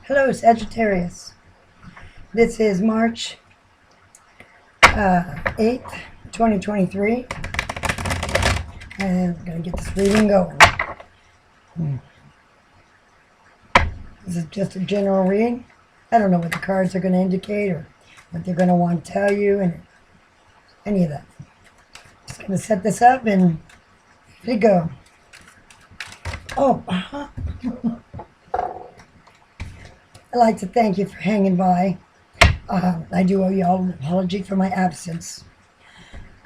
Hello, Sagittarius. This is March 8th, 2023, and I'm going to get this reading going. This is just a general reading. I don't know what the cards are going to indicate or what they're going to want to tell you and any of that. Just going to set this up and here we go. Oh, I'd like to thank you for hanging by. I do owe you all an apology for my absence.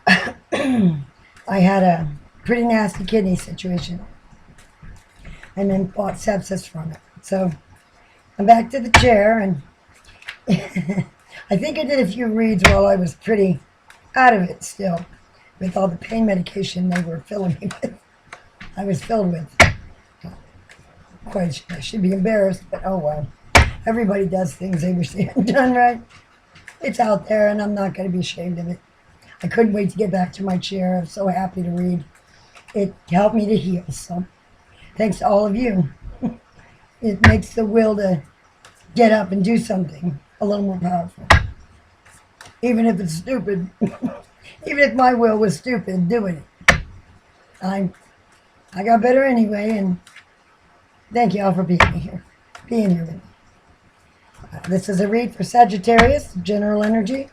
I had a pretty nasty kidney situation and then fought sepsis from it. So I'm back to the chair, and I think I did a few reads while I was pretty out of it still with all the pain medication they were filling me with. I was filled with. I should be embarrassed, but oh well. Everybody does things they wish they hadn't done right. It's out there, and I'm not going to be ashamed of it. I couldn't wait to get back to my chair. I'm so happy to read. It helped me to heal, so thanks to all of you. It makes the will to get up and do something a little more powerful. Even if it's stupid. Even if my will was stupid, doing it. I got better anyway, and thank you all for being here with me. This is a read for Sagittarius, general energy.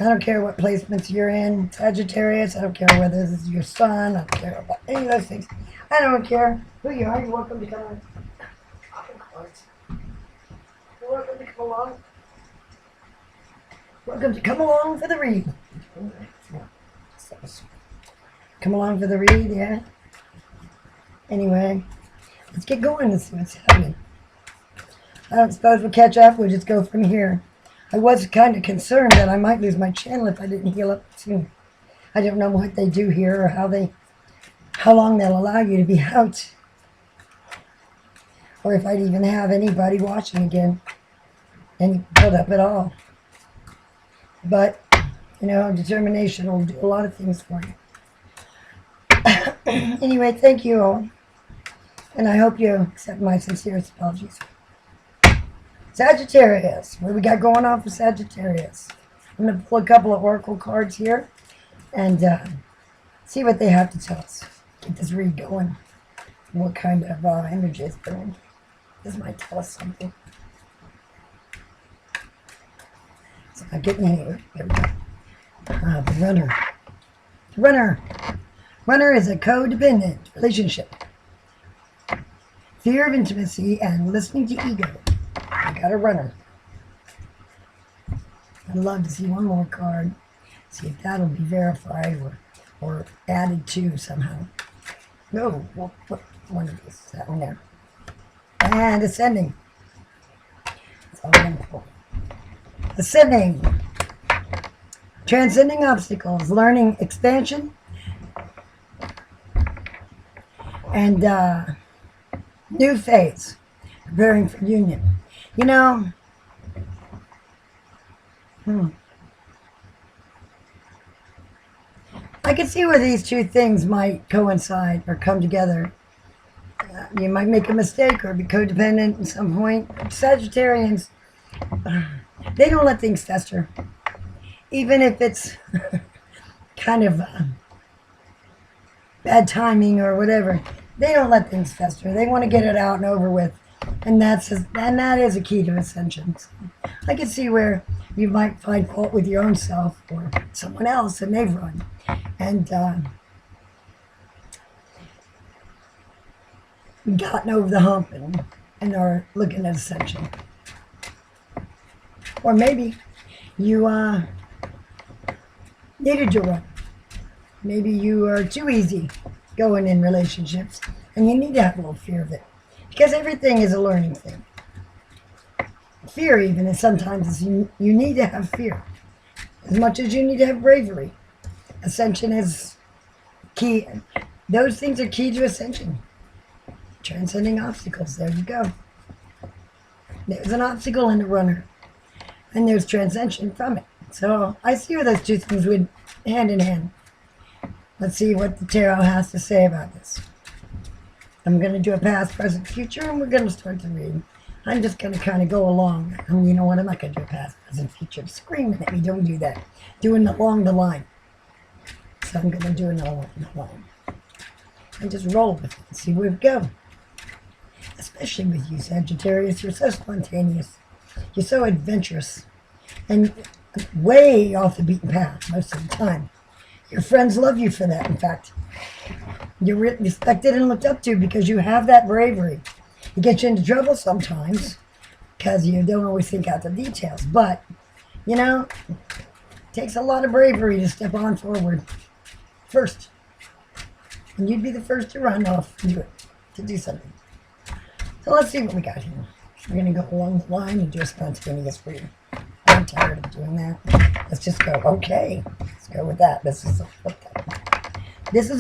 I don't care what placements you're in, Sagittarius. I don't care whether this is your sun. I don't care about any of those things. I don't care who you are. You're welcome to come on. You're welcome to come along. Welcome to come along for the read. Come along for the read, yeah. Anyway, let's get going. Let's see what's happening. I don't suppose we'll catch up. We'll just go from here. I was kind of concerned that I might lose my channel if I didn't heal up soon. I don't know what they do here or how long they'll allow you to be out. Or if I'd even have anybody watching again. Any build up at all. But, determination will do a lot of things for you. Anyway, thank you all. And I hope you accept my sincerest apologies. Sagittarius, what do we got going on for Sagittarius? I'm going to pull a couple of oracle cards here and see what they have to tell us. Get this read going. What kind of energy is going. This might tell us something. It's not getting anywhere. There we go. The runner. The runner. Runner is a codependent relationship. Fear of intimacy and listening to ego. I got a runner. I'd love to see one more card. See if that'll be verified or added to somehow. No, we'll put one of these. That one there. And ascending. That's all I'm going to pull. Ascending. Transcending obstacles. Learning expansion. And new phase. Preparing for union. I can see where these two things might coincide or come together. You might make a mistake or be codependent at some point. Sagittarians, they don't let things fester. Even if it's kind of bad timing or whatever, they don't let things fester. They want to get it out and over with. And that is a key to ascension. So I can see where you might find fault with your own self or someone else and they've run. And gotten over the hump and are looking at ascension. Or maybe you needed to run. Maybe you are too easy going in relationships and you need to have a little fear of it. Because everything is a learning thing. Fear even is sometimes you need to have fear. As much as you need to have bravery. Ascension is key. Those things are key to ascension. Transcending obstacles. There you go. There's an obstacle in the runner. And there's transcension from it. So I see where those two things would hand in hand. Let's see what the tarot has to say about this. I'm going to do a past, present, future, and we're going to start the reading. I'm just going to kind of go along. And you know what? I'm not going to do a past, present, future. Screaming at me. Don't do that. Doing along the line. So I'm going to do it along the line. And just roll with it and see where we go. Especially with you, Sagittarius. You're so spontaneous. You're so adventurous. And way off the beaten path most of the time. Your friends love you for that, in fact. You're respected and looked up to because you have that bravery. It gets you into trouble sometimes because you don't always think out the details. But, you know, it takes a lot of bravery to step on forward first. And you'd be the first to run off and do it, to do something. So let's see what we got here. We're going to go along the line and do a spontaneous reading. I'm tired of doing that. Let's just go. Okay, let's go with that. This is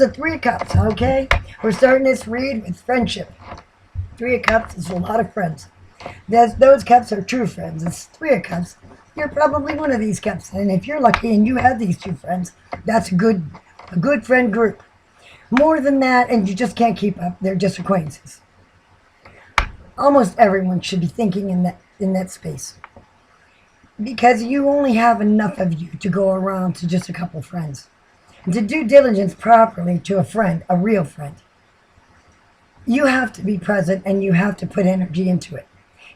a Three of Cups, okay? We're starting this read with friendship. Three of Cups is a lot of friends. Those cups are true friends. It's Three of Cups. You're probably one of these cups. And if you're lucky and you have these two friends, that's a good friend group. More than that, and you just can't keep up. They're just acquaintances. Almost everyone should be thinking in that space. Because you only have enough of you to go around to just a couple friends. And to do diligence properly to a friend, a real friend, you have to be present and you have to put energy into it.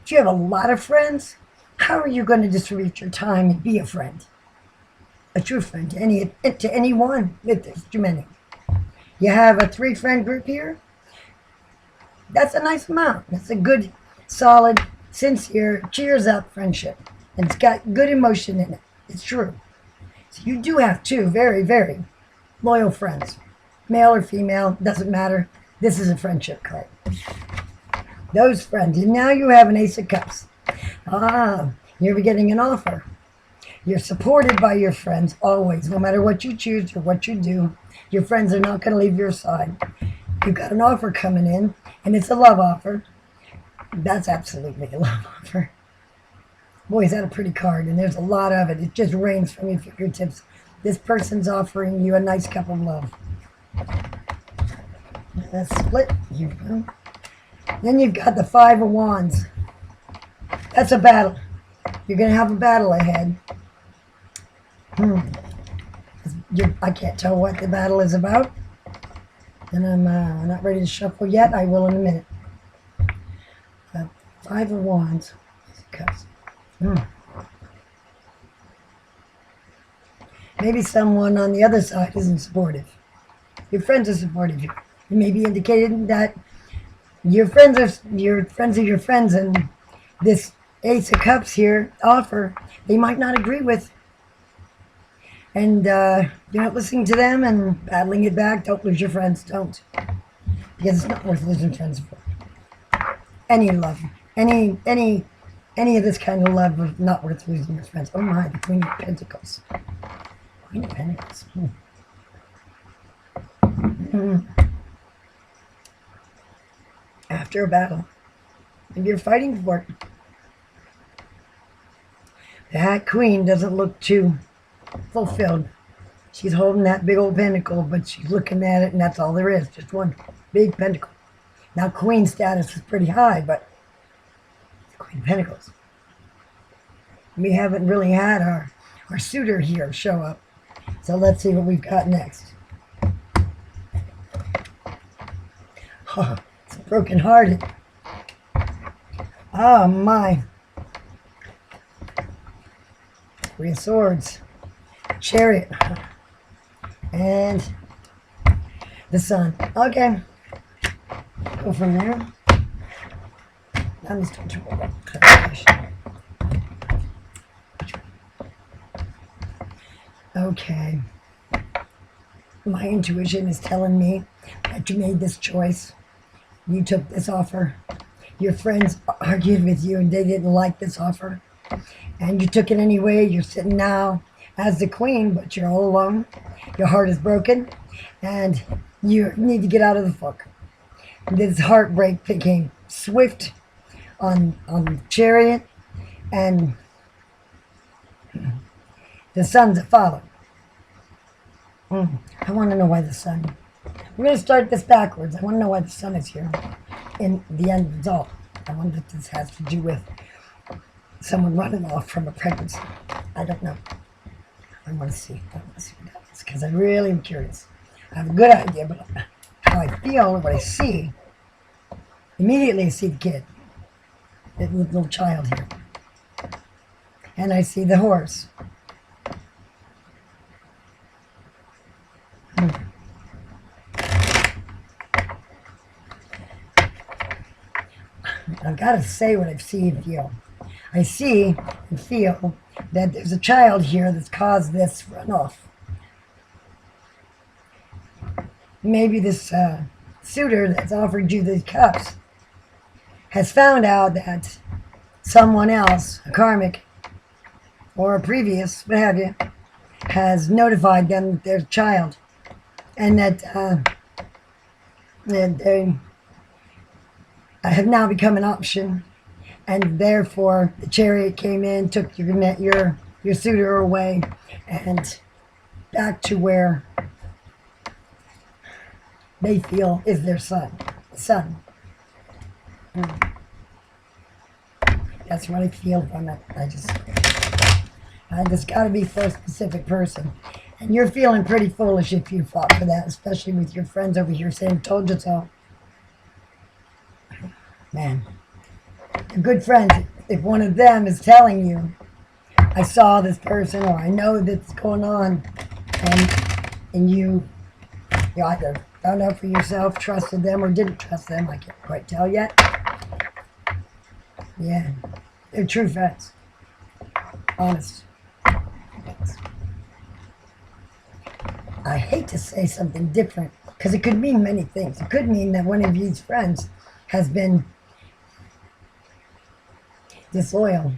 If you have a lot of friends, how are you going to distribute your time and be a friend? A true friend to anyone if there's too many. You have a 3-friend group here. That's a nice amount. That's a good, solid, sincere, cheers up friendship. And it's got good emotion in it. It's true. So you do have 2 very, very loyal friends. Male or female, doesn't matter. This is a friendship card. Those friends. And now you have an Ace of Cups. You're getting an offer. You're supported by your friends always. No matter what you choose or what you do, your friends are not going to leave your side. You've got an offer coming in, and it's a love offer. That's absolutely a love offer. Boy, is that a pretty card, and there's a lot of it. It just rains from your fingertips. This person's offering you a nice cup of love. That's split. Here we go. Then you've got the 5 of Wands. That's a battle. You're going to have a battle ahead. I can't tell what the battle is about. And I'm not ready to shuffle yet. I will in a minute. 5 of Wands. Maybe someone on the other side isn't supportive. Your friends are supportive. You may be indicating that your friends are your friends, and this Ace of Cups here offer they might not agree with. And you're not listening to them and battling it back. Don't lose your friends. Don't. Because it's not worth losing friends for. Any love. Any of this kind of love is not worth losing your friends. Oh my, the Queen of Pentacles. Queen of Pentacles. After a battle. And you're fighting for it. That Queen doesn't look too fulfilled. She's holding that big old pentacle, but she's looking at it, and that's all there is. Just one big pentacle. Now, Queen status is pretty high, but Queen of Pentacles. We haven't really had our suitor here show up. So let's see what we've got next. Oh, it's broken-hearted. Oh, my. 3 of Swords. Chariot. And the Sun. Okay. Go from there. Now let's start to roll up clarification. Okay. My intuition is telling me that you made this choice. You took this offer. Your friends argued with you and they didn't like this offer. And you took it anyway. You're sitting now as the queen, but you're all alone. Your heart is broken and you need to get out of the funk. This heartbreak became swift on the Chariot, and the Sun's a follow. I want to know why the Sun. We're going to start this backwards. I want to know why the Sun is here in the end result. I wonder if this has to do with someone running off from a pregnancy. I don't know. I want to see what that is, because I really am curious. I have a good idea, but how I feel and what I see, immediately I see the kid, the little child here. And I see the horse. I've got to say what I see and feel. I see and feel that there's a child here that's caused this runoff. Maybe this suitor that's offered you these cups has found out that someone else, a karmic or a previous, what have you, has notified them that there's a child, and that they have now become an option, and therefore the chariot came in, took your suitor away, and back to where they feel is their son. That's what I feel from it. I just got to be for a specific person. And you're feeling pretty foolish if you fought for that, especially with your friends over here saying, told you so. Man, they're good friends. If one of them is telling you, I saw this person, or I know that's going on, and you either found out for yourself, trusted them, or didn't trust them, I can't quite tell yet. Yeah, they're true friends. Honest. I hate to say something different, because it could mean many things. It could mean that one of these friends has been disloyal.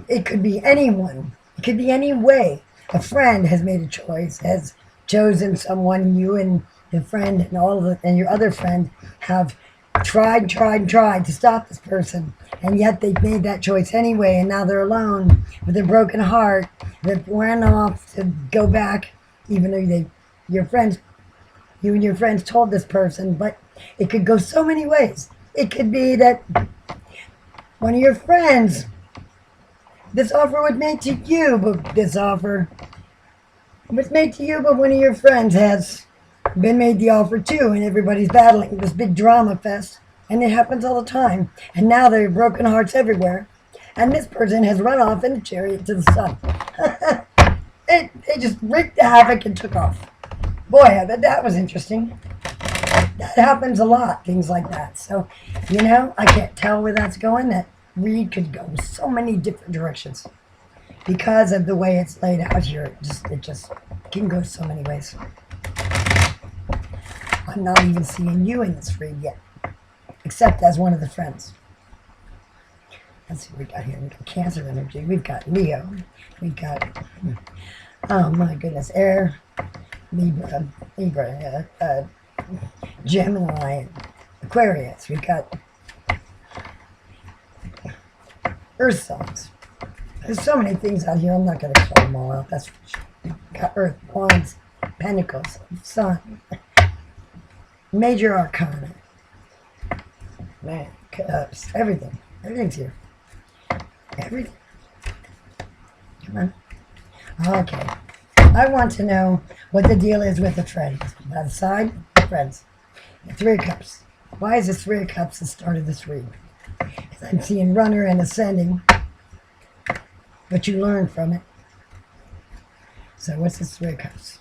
It could be anyone. It could be any way. A friend has made a choice, has chosen someone. You and the friend and your other friend have tried to stop this person, and yet they've made that choice anyway, and now they're alone with a broken heart that ran off to go back, even though you and your friends told this person. But it could go so many ways. It could be that one of your friends, this offer was made to you, but this offer was made to you, but one of your friends has been made the offer too, and everybody's battling this big drama fest, and it happens all the time. And now there are broken hearts everywhere, and this person has run off in a chariot to the sun. It just wreaked the havoc and took off. Boy, I bet that was interesting. That happens a lot, things like that. So, I can't tell where that's going. That read could go so many different directions because of the way it's laid out here. It just can go so many ways. I'm not even seeing you in this read yet, except as one of the friends. Let's see what we got here. We've got Cancer energy. We've got Leo. We've got, oh my goodness, Air, Libra, Gemini, Aquarius. We've got Earth signs. There's so many things out here. I'm not going to call them all out. That's for sure. We've got Earth, Wands, Pentacles, Sun, Major Arcana. Man, everything. Everything's here. Everything. Come on. Okay. I want to know what the deal is with the friends. By the side, friends. The Three of Cups. Why is the Three of Cups the start of this read? Because I'm seeing runner and ascending, but you learn from it. So what's this Three of Cups?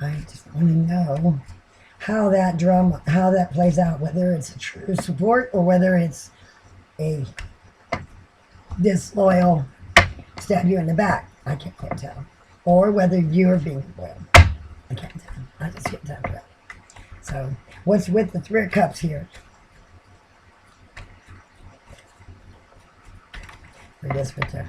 I just want to know how that plays out, whether it's a true support or whether it's a disloyal stab you in the back. I can't quite tell. Or whether you're being loyal. I can't tell. I just can't tell that. So, what's with the Three of Cups here? Or just with the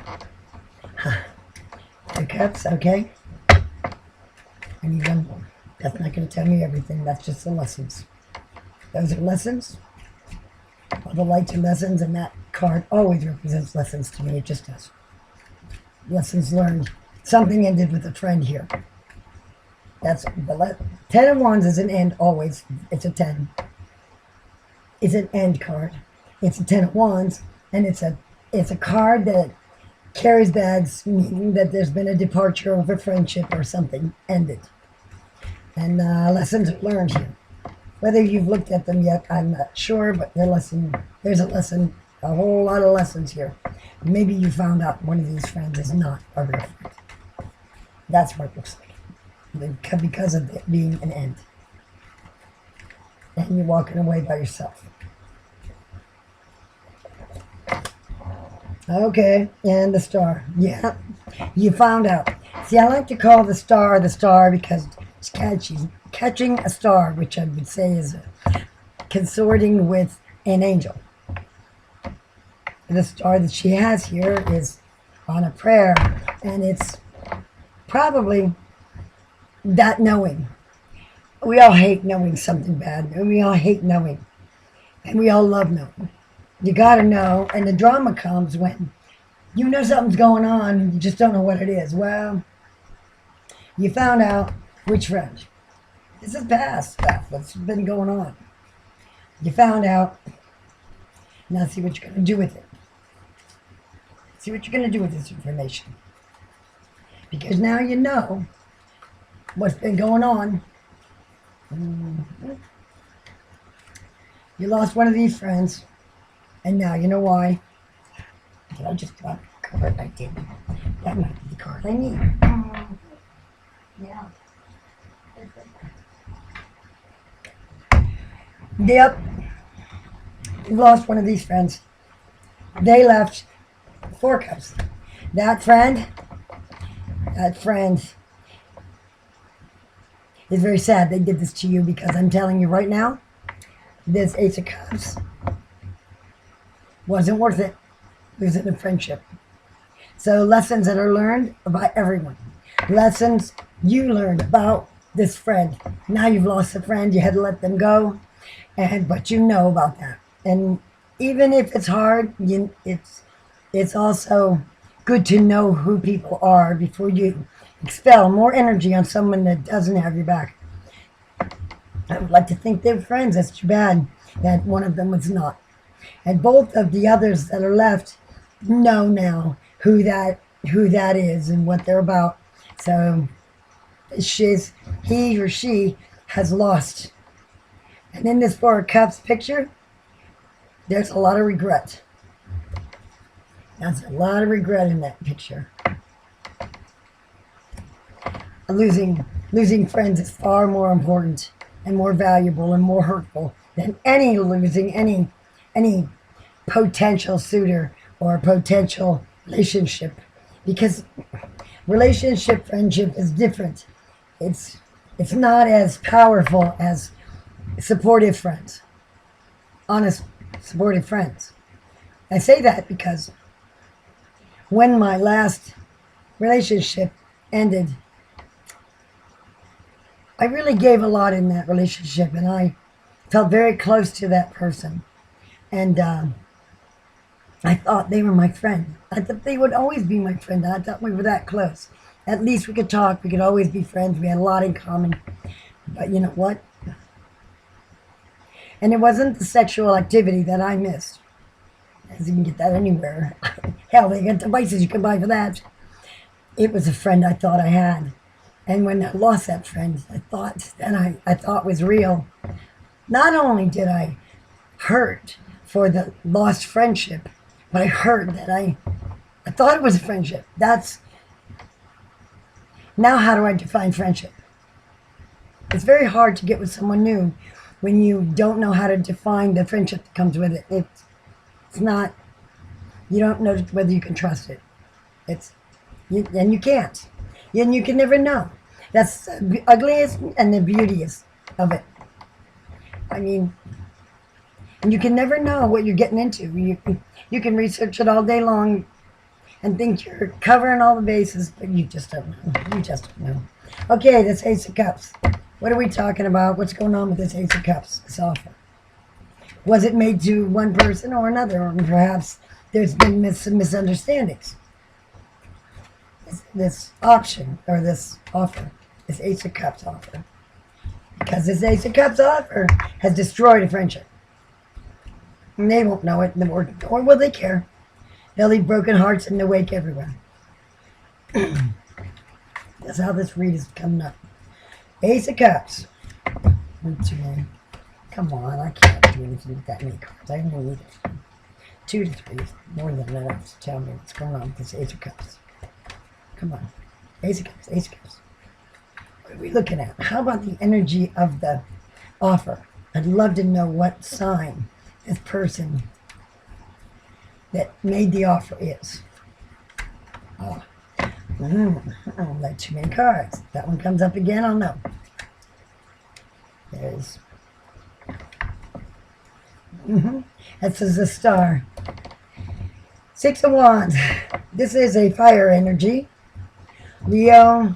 Three of Cups, okay. I need one more. That's not going to tell me everything. That's just the lessons. Those are lessons. All the lights are lessons, and that card always represents lessons to me. It just does. Lessons learned. Something ended with a friend here. That's the Ten of Wands is an end always. It's a 10. It's an end card. It's a 10 of Wands, and it's a card that carries bags, meaning that there's been a departure of a friendship or something ended. And lessons are learned here. Whether you've looked at them yet, I'm not sure, but there's a lesson, a whole lot of lessons here. Maybe you found out one of these friends is not a real friend. That's what it looks like. Because of it being an end. And you're walking away by yourself. Okay, and the Star. Yeah, you found out. See, I like to call the Star because it's catching a star, which I would say is consorting with an angel. The star that she has here is on a prayer, and it's probably that knowing. We all hate knowing something bad, and we all hate knowing, and we all love knowing. You got to know, and the drama comes when you know something's going on and you just don't know what it is. Well, you found out which friend. This is past stuff that's been going on. You found out. Now see what you're going to do with it. See what you're going to do with this information. Because now you know what's been going on. You lost one of these friends. And now you know why. Did I just drop the card? I did. That might be the card I need. Yeah. Yep. You lost one of these friends. They left 4 cups. That friend is very sad they did this to you, because I'm telling you right now, this Ace of Cups wasn't worth it losing a friendship. So lessons that are learned by everyone. Lessons you learned about this friend. Now you've lost a friend, you had to let them go, but you know about that. And even if it's hard, it's also good to know who people are before you expel more energy on someone that doesn't have your back. I would like to think they're friends. That's too bad that one of them was not. And both of the others that are left know now who that is and what they're about. So he or she has lost. And in this 4 of Cups picture, there's a lot of regret. There's a lot of regret in that picture. Losing friends is far more important and more valuable and more hurtful than losing any potential suitor or potential relationship, because friendship is different. It's not as powerful as supportive friends, honest, supportive friends. I say that because when my last relationship ended, I really gave a lot in that relationship, and I felt very close to that person. And I thought they were my friend. I thought they would always be my friend. I thought we were that close. At least we could talk. We could always be friends. We had a lot in common. But you know what? And it wasn't the sexual activity that I missed, as you can get that anywhere. Hell, they got devices you can buy for that. It was a friend I thought I had. And when I lost that friend, I thought was real. Not only did I hurt for the lost friendship, but I hurt that I thought it was a friendship. Now how do I define friendship? It's very hard to get with someone new when you don't know how to define the friendship that comes with it. It's not, you don't know whether you can trust it. And you can't. And you can never know. That's the ugliest and the beautiest of it. I mean, and you can never know what you're getting into. You can research it all day long and think you're covering all the bases, but you just don't know. You just don't know. Okay, this Ace of Cups. What are we talking about? What's going on with this Ace of Cups, this offer? Was it made to one person or another? Or perhaps there's been some misunderstandings. This option, or this offer, this Ace of Cups offer, Because this Ace of Cups offer has destroyed a friendship. And they won't know it, or will they care? They'll leave broken hearts in the wake everywhere. That's how this read is coming up. Ace of Cups. 1, 2, 3. Come on, I can't do anything with that many cards. I only need 2 to 3 is more than enough to tell me what's going on with this Ace of Cups. Come on. Ace of Cups, Ace of Cups. What are we looking at? How about the energy of the offer? I'd love to know what sign this person that made the offer is. Oh, like too many cards. That one comes up again, I'll know. There's that says a star. 6 of Wands. This is a fire energy. Leo,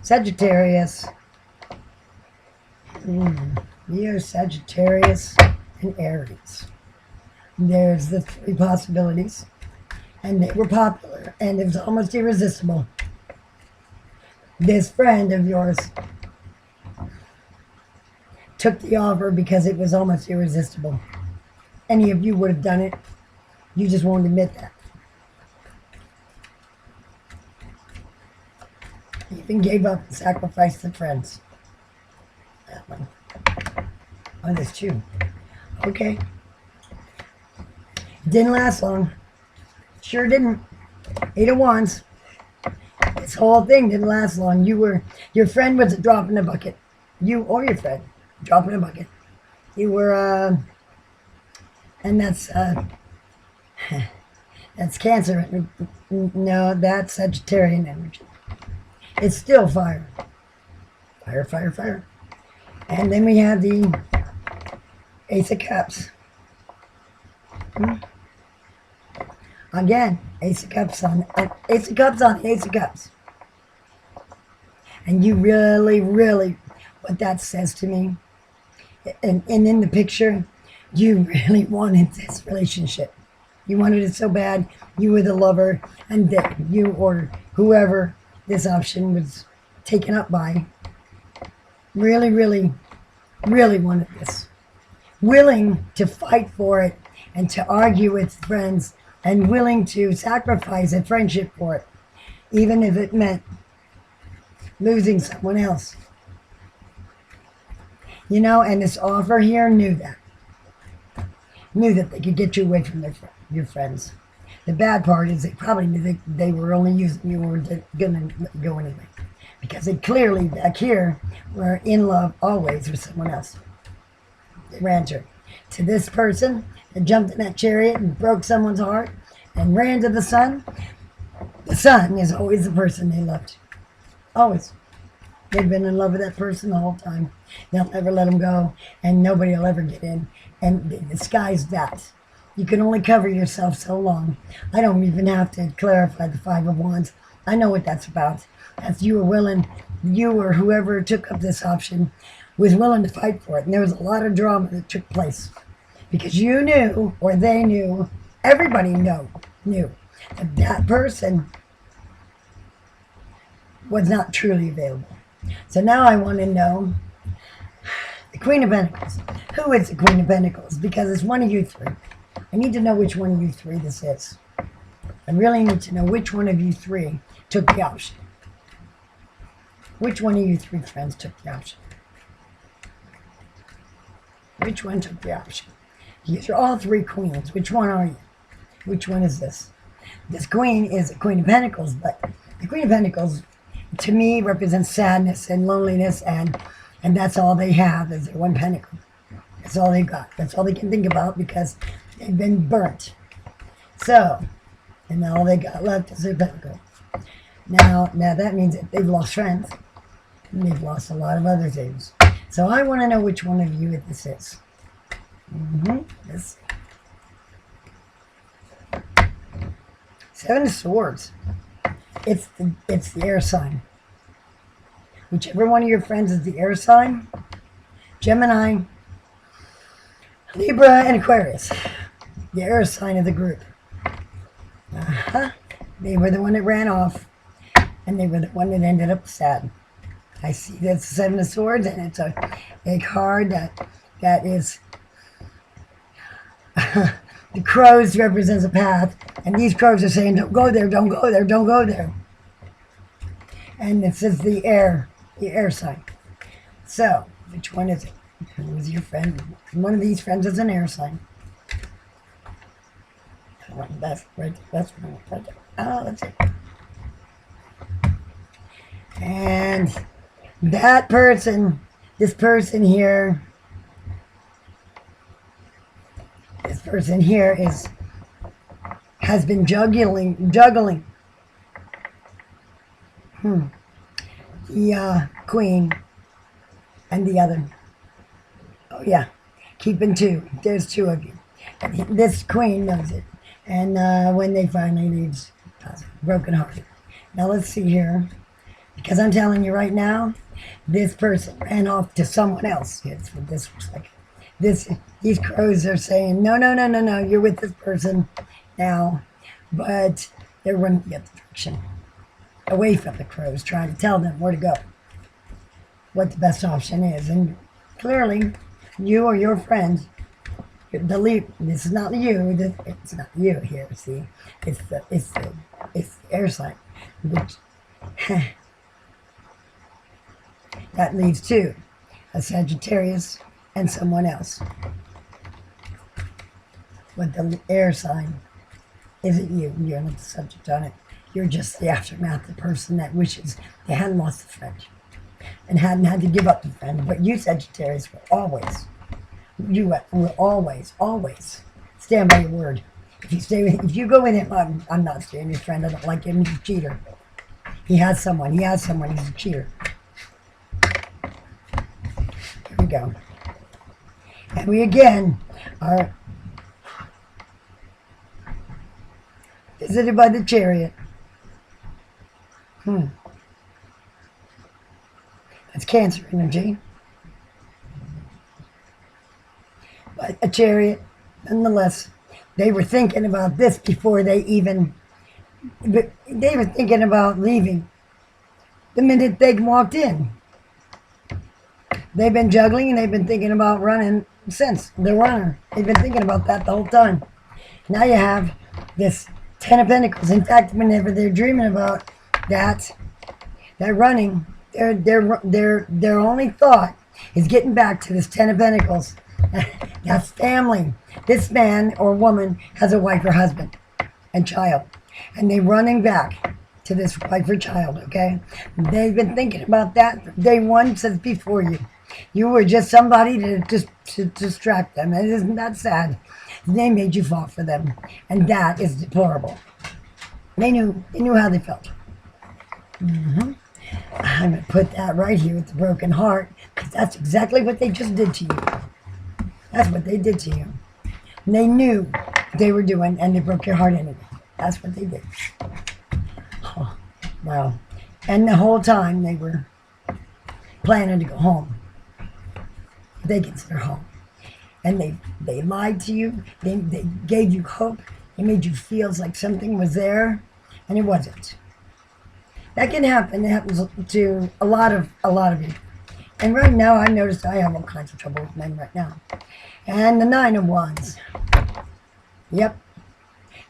Sagittarius. Leo, Sagittarius, and Aries. There's the 3 possibilities. And they were popular. And it was almost irresistible. This friend of yours took the offer because it was almost irresistible. Any of you would have done it. You just won't admit that. You even gave up and sacrificed the friends. That one. Oh, there's 2. Okay. Didn't last long. Sure didn't. 8 of Wands. This whole thing didn't last long. Your friend was a drop in the bucket. You or your friend. Drop in a bucket. You were, and that's Cancer. No, that's Sagittarian energy. It's still fire. Fire, fire, fire. And then we have the Ace of Cups. Again, Ace of Cups on Ace of Cups on Ace of Cups. And you really, really, what that says to me, and in the picture, you really wanted this relationship. You wanted it so bad. You were the lover, and that you or whoever this option was taken up by really, really, really wanted this. Willing to fight for it and to argue with friends and willing to sacrifice a friendship for it, even if it meant losing someone else. You know, and this offer here knew that. Knew that they could get you away from your friends. The bad part is they probably knew they were only using you or going to go anyway. Because they clearly, back here, were in love always with someone else. They ran to this person that jumped in that chariot and broke someone's heart and ran to the sun. The sun is always the person they loved. Always. They've been in love with that person the whole time. They'll never let them go, and nobody will ever get in. And the sky's that. You can only cover yourself so long. I don't even have to clarify the 5 of Wands. I know what that's about. That's you or whoever took up this option was willing to fight for it. And there was a lot of drama that took place. Because you knew, or they knew, everybody knew that that person was not truly available. So now I want to know the Queen of Pentacles. Who is the Queen of Pentacles? Because it's one of you 3. I need to know which one of you 3 this is. I really need to know which one of you 3 took the option. Which one of you 3 friends took the option? Which one took the option? These are all 3 queens. Which one are you? Which one is this? This queen is a Queen of Pentacles, but the Queen of Pentacles, to me, represents sadness and loneliness, and that's all they have is their 1 pentacle. That's all they got. That's all they can think about because they've been burnt. So, and now all they got left is their pentacle. Now that means that they've lost friends. And they've lost a lot of other things. So I want to know which one of you this is. Let's see. 7 of Swords. It's the air sign. Whichever one of your friends is the air sign, Gemini, Libra, and Aquarius. The air sign of the group. They were the one that ran off, and they were the one that ended up sad. I see that's the Seven of Swords, and it's a card that is the crows represents a path, and these crows are saying, "Don't go there, don't go there, don't go there." And this is the air sign. So, which one is it? Who is your friend? One of these friends is an air sign. That's right. That's right there. Oh, that's it. And that person, this person here has been juggling. The queen and the other. Oh yeah, keeping two. There's two of you. And this queen knows it. And when they finally leaves, broken hearted. Now let's see here. Because I'm telling you right now, this person ran off to someone else. It's what this looks like. These crows are saying, no, you're with this person now. But they're running the other direction. Away from the crows, trying to tell them where to go. What the best option is. And clearly, you or your friend, this is not you. It's not you here. See, it's the air sign, which that leaves two, a Sagittarius and someone else. But the air sign isn't you. You're not the subject on it. You're just the aftermath, the person that wishes they hadn't lost the friend and hadn't had to give up the friend. But you, Sagittarius, will always stand by your word. If you go with him, I'm not staying his friend. I don't like him. He's a cheater. He has someone. He's a cheater. Here we go. And we again are visited by the Chariot. That's Cancer energy. But a Chariot, nonetheless, they were thinking about this before they were thinking about leaving the minute they walked in. They've been juggling and they've been thinking about running since the runner. They've been thinking about that the whole time. Now you have this Ten of Pentacles. In fact, whenever they're dreaming about that running, their only thought is getting back to this Ten of Pentacles. That's family. This man or woman has a wife or husband and child, and they're running back to this wife or child. Okay, they've been thinking about that from day one since before you. You were just somebody to distract them, and isn't that sad? They made you fall for them, and that is deplorable. They knew how they felt. I'm going to put that right here with the broken heart, because that's exactly what they just did to you. That's what they did to you. And they knew what they were doing, and they broke your heart anyway. That's what they did. Oh, wow. And the whole time they were planning to go home. They get to their home. And they lied to you. They gave you hope. They made you feel like something was there, and it wasn't. That can happen. It happens to a lot of you. And right now, I noticed I have all kinds of trouble with men right now. And the Nine of Wands. Yep.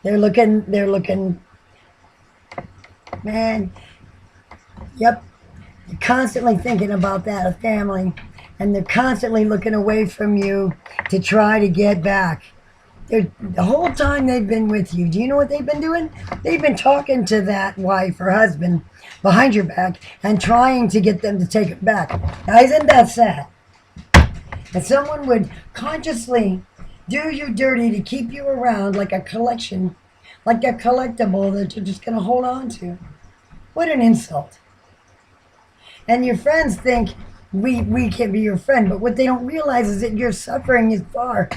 They're looking, man. Yep. They're constantly thinking about that, a family. And they're constantly looking away from you to try to get back. The whole time they've been with you, do you know what they've been doing? They've been talking to that wife or husband behind your back and trying to get them to take it back. Now, isn't that sad? That someone would consciously do you dirty to keep you around like a collection, like a collectible that you're just going to hold on to. What an insult. And your friends think we can be your friend, but what they don't realize is that your suffering is far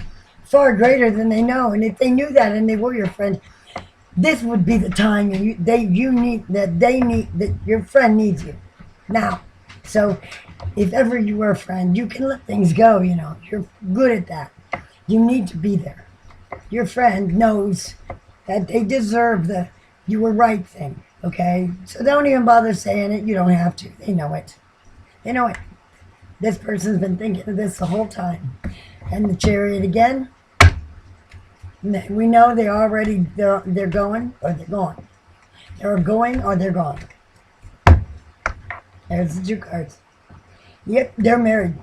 greater than they know. And if they knew that and they were your friend, this would be the time that your friend needs you now. So if ever you were a friend, you can let things go. You're good at that. You need to be there. Your friend knows that they deserve the "you were right" thing. Okay, so don't even bother saying it. You don't have to. They know it. You know what? This person's been thinking of this the whole time. And the Chariot again. We know they're going or they're gone. They're going or they're gone. There's the 2 cards. Yep, they're married.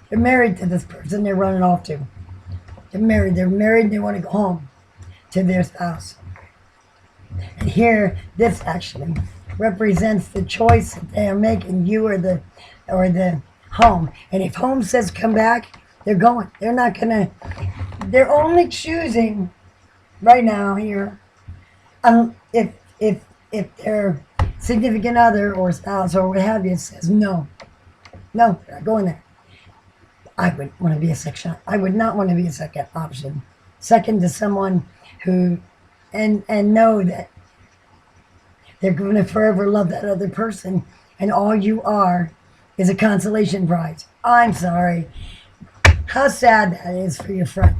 They're married to this person they're running off to. They're married. They want to go home to their spouse. And here, this actually represents the choice that they are making, you or the home. And if home says come back, they're going. They're not gonna. They're only choosing right now here. If their significant other or spouse or what have you says no, they're not going there. I would want to be a section. I would not want to be a second option. Second to someone who, and know that they're going to forever love that other person, and all you are is a consolation prize. I'm sorry. How sad that is for your friend.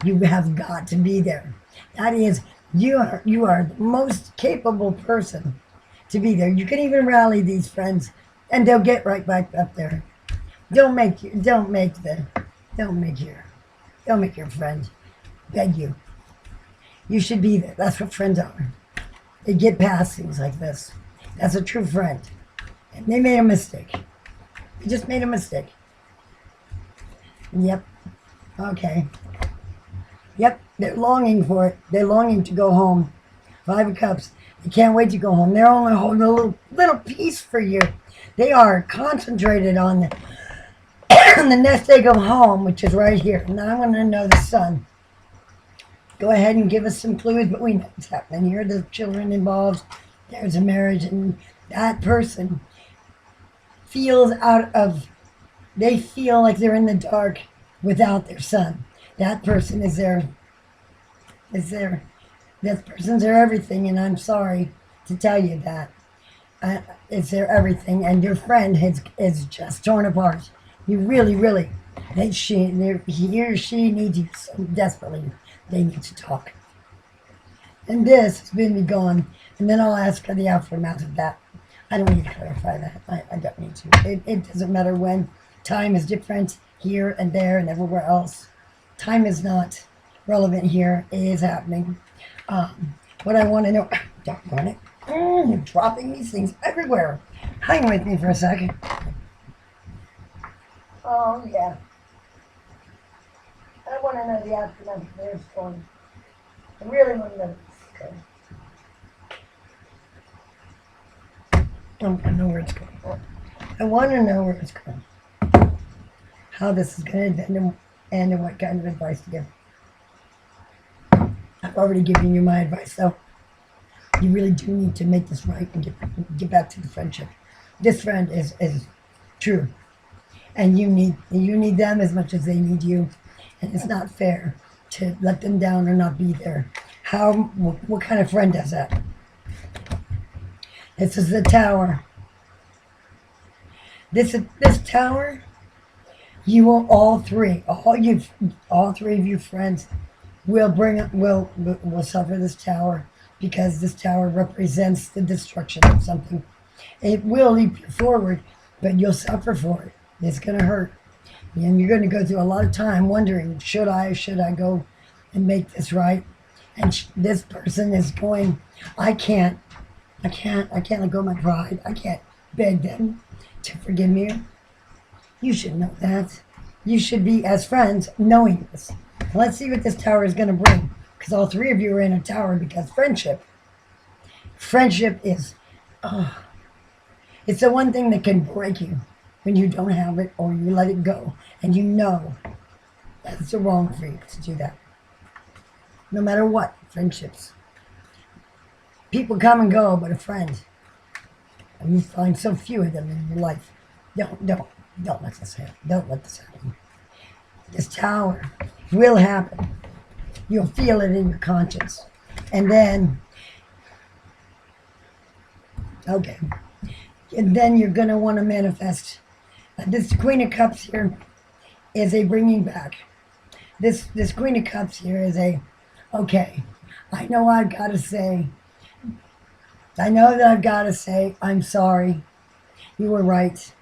You have got to be there. That is, you are the most capable person to be there. You can even rally these friends, and they'll get right back up there. Don't make your friend beg you. You should be there. That's what friends are. They get past things like this. That's a true friend. And they made a mistake. They just made a mistake. Yep. Okay. Yep. They're longing for it. They're longing to go home. 5 of Cups. They can't wait to go home. They're only holding a little piece for you. They are concentrated on the nest egg of home, which is right here. Now I want to know the Sun. Go ahead and give us some clues, but we know what's happening here. There's children involved. There's a marriage, and that person they feel like they're in the dark without their Sun. That person is that person's their everything, and I'm sorry to tell you that. It's their everything, and your friend is just torn apart. You really, he or she needs you so desperately. They need to talk. And this has been be gone, and then I'll ask her the aftermath of that. I don't need to clarify that. I don't need to. It doesn't matter when. Time is different here and there and everywhere else. Time is not relevant here. It is happening. What I want to know, doggone it, you're dropping these things everywhere. Hang with me for a second. Oh, yeah. I want to know the aftermath of their storm. I really want to know. Okay. I want to know where it's going. I want to know where it's going. How this is going to end and what kind of advice to give. I've already given you my advice, though. You really do need to make this right and get back to the friendship. This friend is true. And you need them as much as they need you. And it's not fair to let them down or not be there. What kind of friend does that? This is the Tower. This Tower, you will all three of you friends will suffer this Tower, because this Tower represents the destruction of something. It will leap you forward, but you'll suffer for it. It's going to hurt. And you're going to go through a lot of time wondering, should I go and make this right? And this person is going, I can't let go of my pride. I can't beg them to forgive me. You should know that. You should be, as friends, knowing this. Let's see what this Tower is going to bring. Because all three of you are in a Tower, because friendship is, it's the one thing that can break you when you don't have it or you let it go. And you know that it's wrong for you to do that. No matter what, friendships. People come and go, but a friend, and you find so few of them in your life. Don't let this happen. Don't let this happen. This Tower will happen. You'll feel it in your conscience. And then, okay. And then you're going to want to manifest. This Queen of Cups here is a bringing back. This Queen of Cups here is okay, I know that I've got to say, I'm sorry. You were right.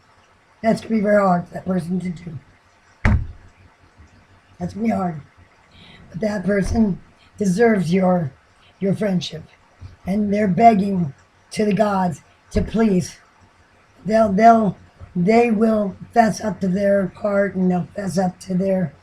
That's going to be very hard for that person to do. That's going to be hard. But that person deserves your friendship. And they're begging to the gods to please. They will fess up to their part, and they'll fess up to their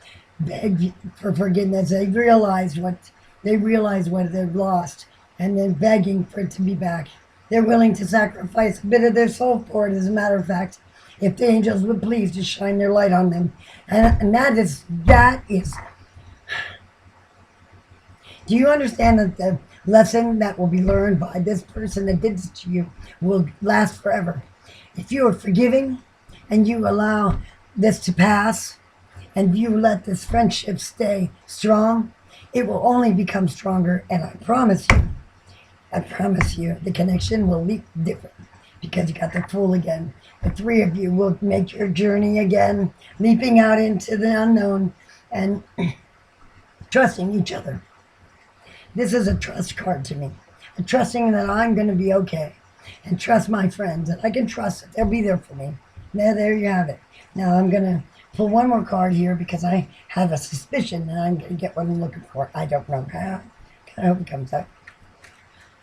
beg for forgiveness. They realize what they've lost, and they're begging for it to be back. They're willing to sacrifice a bit of their soul for it, as a matter of fact, if the angels would please to shine their light on them. And that is, do you understand that the lesson that will be learned by this person that did this to you will last forever? If you are forgiving and you allow this to pass and you let this friendship stay strong, it will only become stronger. And I promise you, the connection will leap different because you got the Fool again. The three of you will make your journey again, leaping out into the unknown and trusting each other. This is a trust card to me. A trusting that I'm going to be okay. And trust my friends. And I can trust that they'll be there for me. Now, there you have it. Now, I'm going to pull one more card here because I have a suspicion that I'm going to get what I'm looking for. I don't know how. I hope it comes out.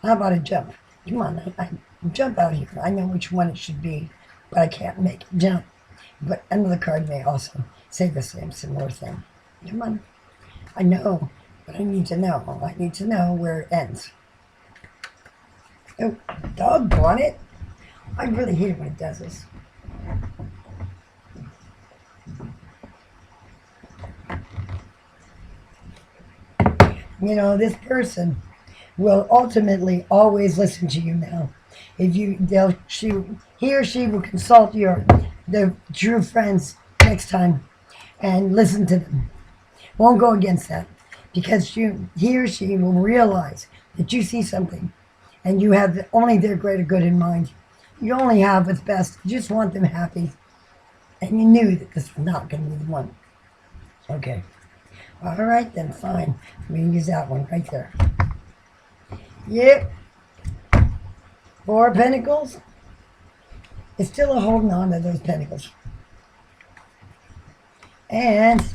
How about a jump? Come on, I jump out here. I know which one it should be, but I can't make it jump. But another card may also say the same similar thing. Come on. I know, but I need to know. I need to know where it ends. Oh, doggone it. I really hate it when it does this. You know, this person will ultimately always listen to you now. If he or she will consult the true friends next time and listen to them. Won't go against that because he or she will realize that you see something and you have only their greater good in mind. You only have what's best. You just want them happy. And you knew that this was not going to be the one. Okay. All right, then, fine. We can use that one right there. Yep. 4 of Pentacles. It's still holding on to those pentacles. And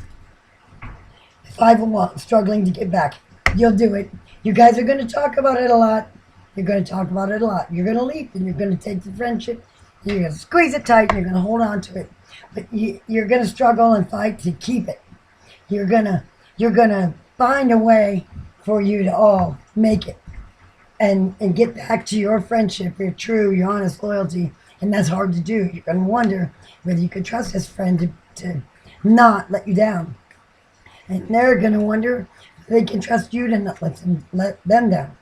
5 of Wands, struggling to get back. You'll do it. You guys are going to talk about it a lot. You're going to talk about it a lot. You're going to leap and you're going to take the friendship. You're going to squeeze it tight and you're going to hold on to it. But you're going to struggle and fight to keep it. You're going to find a way for you to all make it and get back to your friendship, your true, your honest loyalty. And that's hard to do. You're going to wonder whether you could trust this friend to not let you down. And they're going to wonder if they can trust you to not let them down.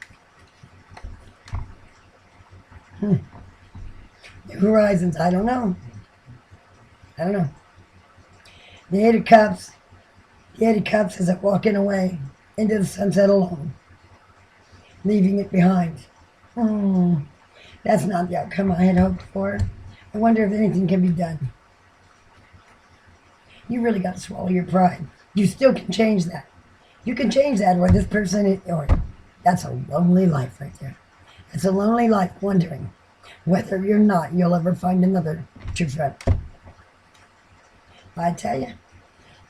New horizons, I don't know. The 8 of Cups. The 8 of Cups is walking away into the sunset alone, leaving it behind. That's not the outcome I had hoped for. I wonder if anything can be done. You really got to swallow your pride. You still can change that. You can change that, or this person is, or that's a lonely life right there. It's a lonely life wondering whether you'll ever find another true friend. I tell you,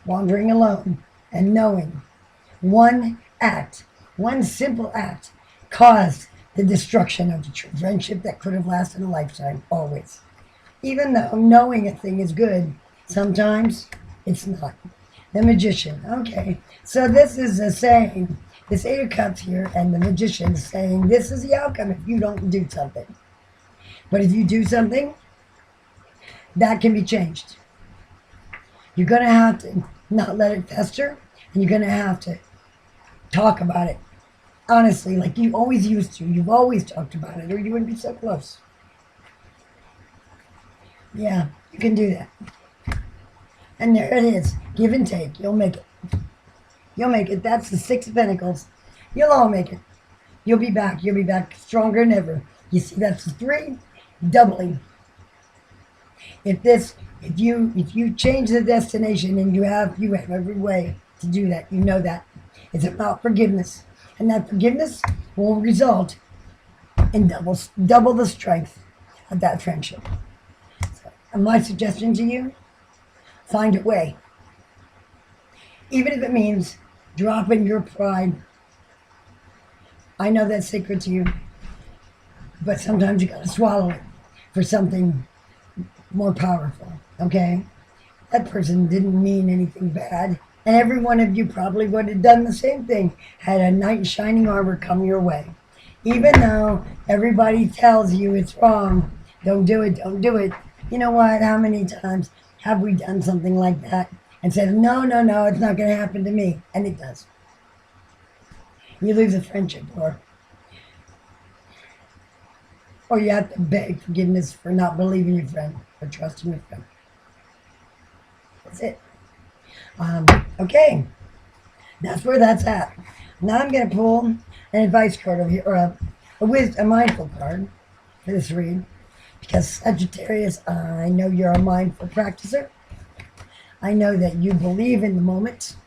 wandering alone and knowing one simple act caused the destruction of the true friendship that could have lasted a lifetime, always. Even though knowing a thing is good, sometimes it's not. The Magician. Okay, so this is a saying, this 8 of Cups here, and the Magician is saying this is the outcome if you don't do something. But if you do something, that can be changed. You're going to have to not let it fester, and you're going to have to talk about it honestly, like you always used to. You've always talked about it, or you wouldn't be so close. Yeah, you can do that. And there it is. Give and take. You'll make it. You'll make it. That's the 6 of Pentacles. You'll all make it. You'll be back. You'll be back stronger than ever. You see, that's the 3, doubling. If you change the destination, and you have every way to do that, you know that. It's about forgiveness. And that forgiveness will result in double the strength of that friendship. And my suggestion to you, find a way. Even if it means dropping your pride. I know that's sacred to you, but sometimes you gotta swallow it for something more powerful, okay? That person didn't mean anything bad. And every one of you probably would have done the same thing had a knight in shining armor come your way. Even though everybody tells you it's wrong, don't do it, don't do it. You know what? How many times have we done something like that and said, no, no, no, it's not going to happen to me? And it does. You lose a friendship, or you have to beg forgiveness for not believing your friend or trusting your friend. That's it. Okay, that's where that's at. Now I'm going to pull an advice card over here, or a mindful card for this read. Because Sagittarius, I know you're a mindful practicer. I know that you believe in the moment.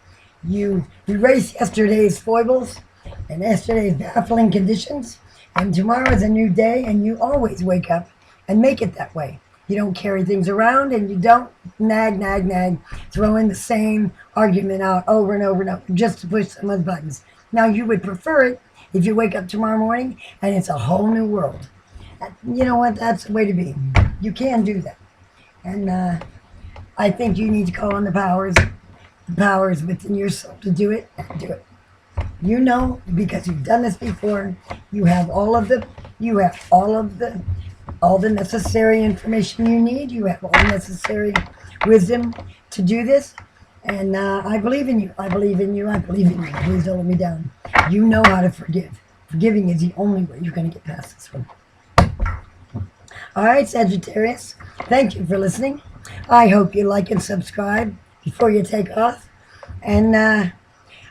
You erase yesterday's foibles and yesterday's baffling conditions. And tomorrow is a new day, and you always wake up and make it that way. You don't carry things around, and you don't nag, throwing the same argument out over and over and over just to push someone's buttons. Now, you would prefer it if you wake up tomorrow morning and it's a whole new world. You know what? That's the way to be. You can do that. And I think you need to call on the powers within your soul to do it, and do it. You know, because you've done this before, you have all the necessary information you need. You have all the necessary wisdom to do this. And I believe in you. I believe in you. I believe in you. Please don't let me down. You know how to forgive. Forgiving is the only way you're going to get past this one. All right, Sagittarius, thank you for listening. I hope you like and subscribe before you take off. And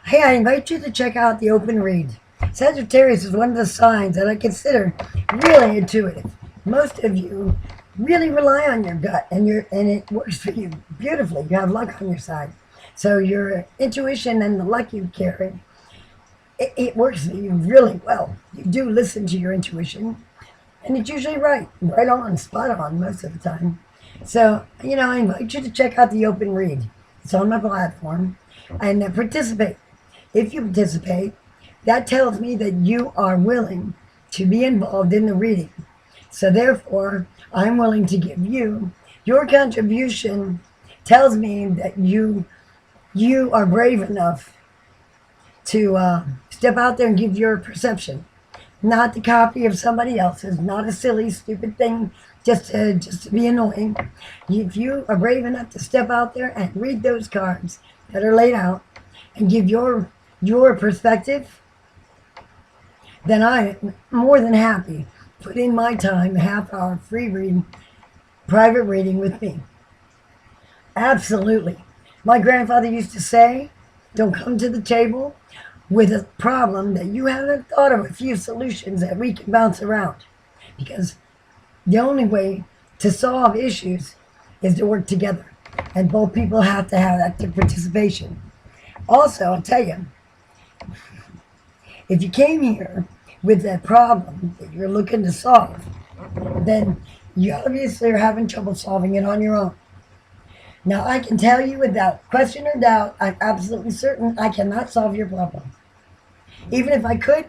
hey, I invite you to check out the open read. Sagittarius is one of the signs that I consider really intuitive. Most of you really rely on your gut, and it works for you beautifully. You have luck on your side. So your intuition and the luck you carry, it works for you really well. You do listen to your intuition. And it's usually right on, spot on most of the time. So, I invite you to check out the open read. It's on my platform. And participate. If you participate, that tells me that you are willing to be involved in the reading. So therefore, I'm willing to give you your contribution. Tells me that you are brave enough to step out there and give your perception. Not the copy of somebody else's, not a silly, stupid thing just to be annoying. If you are brave enough to step out there and read those cards that are laid out and give your perspective, then I'm more than happy to put in my time, a half-hour free reading, private reading with me. Absolutely. My grandfather used to say, don't come to the table with a problem that you haven't thought of a few solutions that we can bounce around. Because the only way to solve issues is to work together. And both people have to have active participation. Also, I'll tell you, if you came here with that problem that you're looking to solve, then you obviously are having trouble solving it on your own. Now, I can tell you without question or doubt, I'm absolutely certain I cannot solve your problem. Even if I could,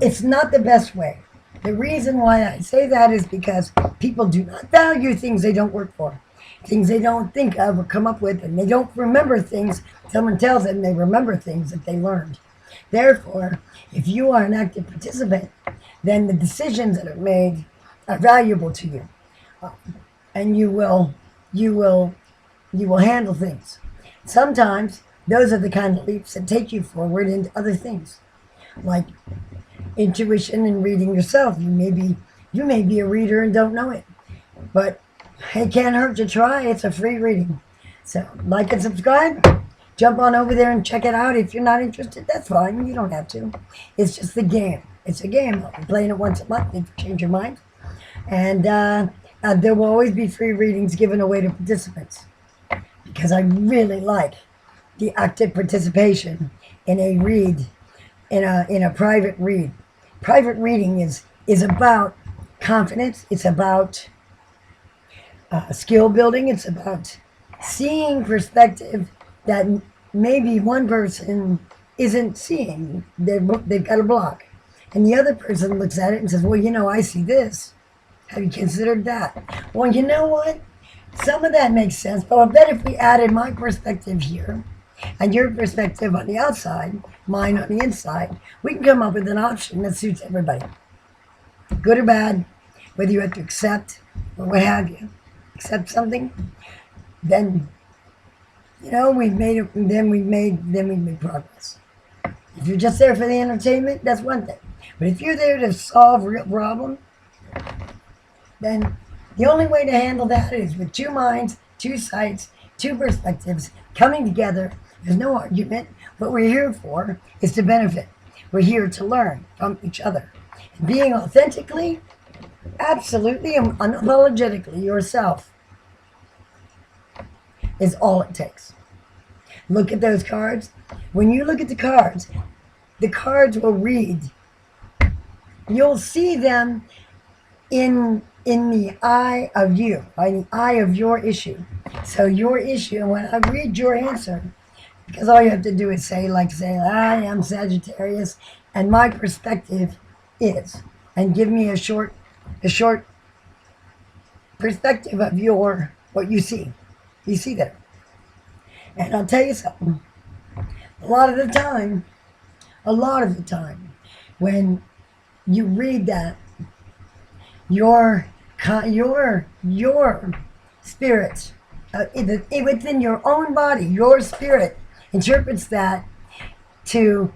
it's not the best way. The reason why I say that is because people do not value things they don't work for, things they don't think of or come up with, and they don't remember things. Someone tells them they remember things that they learned. Therefore, if you are an active participant, then the decisions that are made are valuable to you, and you will handle things. Sometimes those are the kind of leaps that take you forward into other things, like intuition and reading yourself. You may be a reader and don't know it, but it can't hurt to try. It's a free reading. So like and subscribe. Jump on over there and check it out. If you're not interested, that's fine. You don't have to. It's just the game. It's a game. I'll be playing it once a month if you change your mind. And there will always be free readings given away to participants, because I really like the active participation in a read, in a private read. Private reading is about confidence. It's about skill building. It's about seeing perspective that maybe one person isn't seeing. They've got a block. And the other person looks at it and says, well, I see this. Have you considered that? Well, you know what? Some of that makes sense, but I bet if we added my perspective here and your perspective on the outside, mine on the inside, we can come up with an option that suits everybody. Good or bad, whether you have to accept or what have you. Accept something, then we've made it. Then we've made progress. If you're just there for the entertainment, that's one thing. But if you're there to solve real problem, then the only way to handle that is with two minds, two sides, two perspectives coming together. There's no argument. What we're here for is to benefit. We're here to learn from each other. Being authentically, absolutely, and unapologetically yourself is all it takes. Look at those cards. When you look at the cards will read. You'll see them in the eye of you, in the eye of your issue. So your issue, when I read your answer, because all you have to do is say, I am Sagittarius, and my perspective is, and give me a short perspective of what you see. You see that. And I'll tell you something. A lot of the time, when you read that, your spirit, within your own body, your spirit interprets that to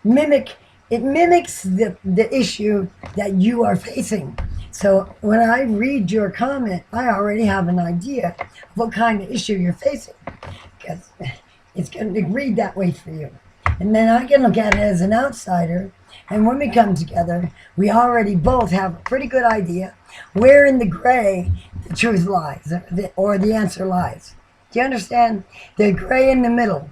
mimic. It mimics the issue that you are facing. So when I read your comment, I already have an idea of what kind of issue you're facing, because it's going to read that way for you. And then I can look at it as an outsider, and when we come together, we already both have a pretty good idea where in the gray the truth lies, or the answer lies. Do you understand? The gray in the middle,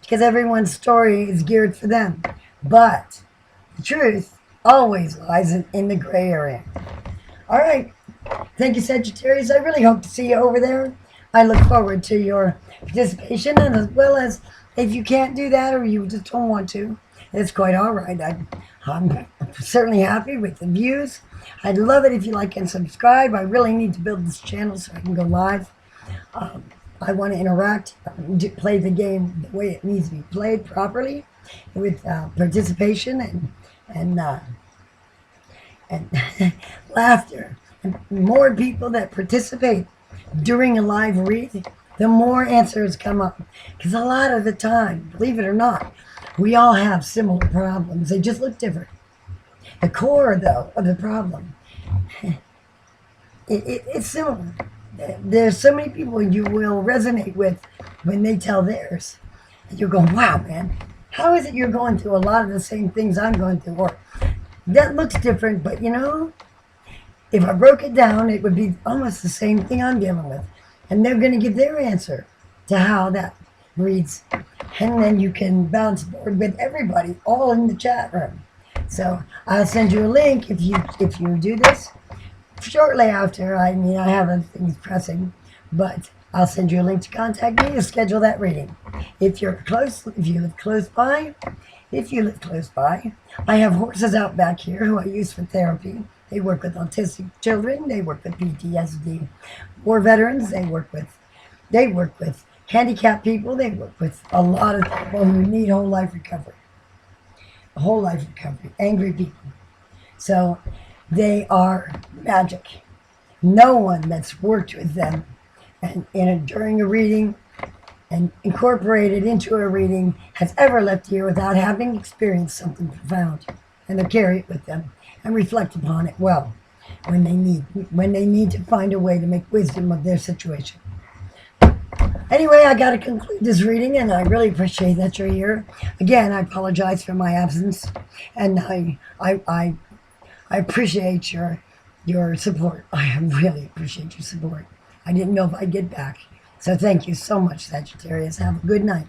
because everyone's story is geared for them. But the truth always lies in the gray area. All right. Thank you, Sagittarius. I really hope to see you over there. I look forward to your participation, and as well as if you can't do that or you just don't want to, it's quite all right. I'm certainly happy with the views. I'd love it if you like and subscribe. I really need to build this channel so I can go live. I want to interact, play the game the way it needs to be played properly, with participation and laughter. And more people that participate during a live read, the more answers come up. Because a lot of the time, believe it or not, we all have similar problems. They just look different. The core, though, of the problem, it's similar. There's so many people you will resonate with when they tell theirs. And you're going, wow, man, how is it you're going through a lot of the same things I'm going through? Or that looks different, but if I broke it down, it would be almost the same thing I'm dealing with. And they're going to give their answer to how that reads. And then you can bounce board with everybody, all in the chat room. So I'll send you a link if you do this. Shortly after, I have other things pressing, but I'll send you a link to contact me to schedule that reading. If you live close by, I have horses out back here who I use for therapy. They work with autistic children. They work with PTSD, war veterans. They work with handicapped people. They work with a lot of people who need whole life recovery, angry people. So they are magic. No one that's worked with them and during a reading and incorporated into a reading has ever left here without having experienced something profound. And they carry it with them and reflect upon it well when they need to find a way to make wisdom of their situation. Anyway, I got to conclude this reading, and I really appreciate that you're here. Again, I apologize for my absence, and I appreciate your support. I really appreciate your support. I didn't know if I'd get back. So thank you so much, Sagittarius. Have a good night.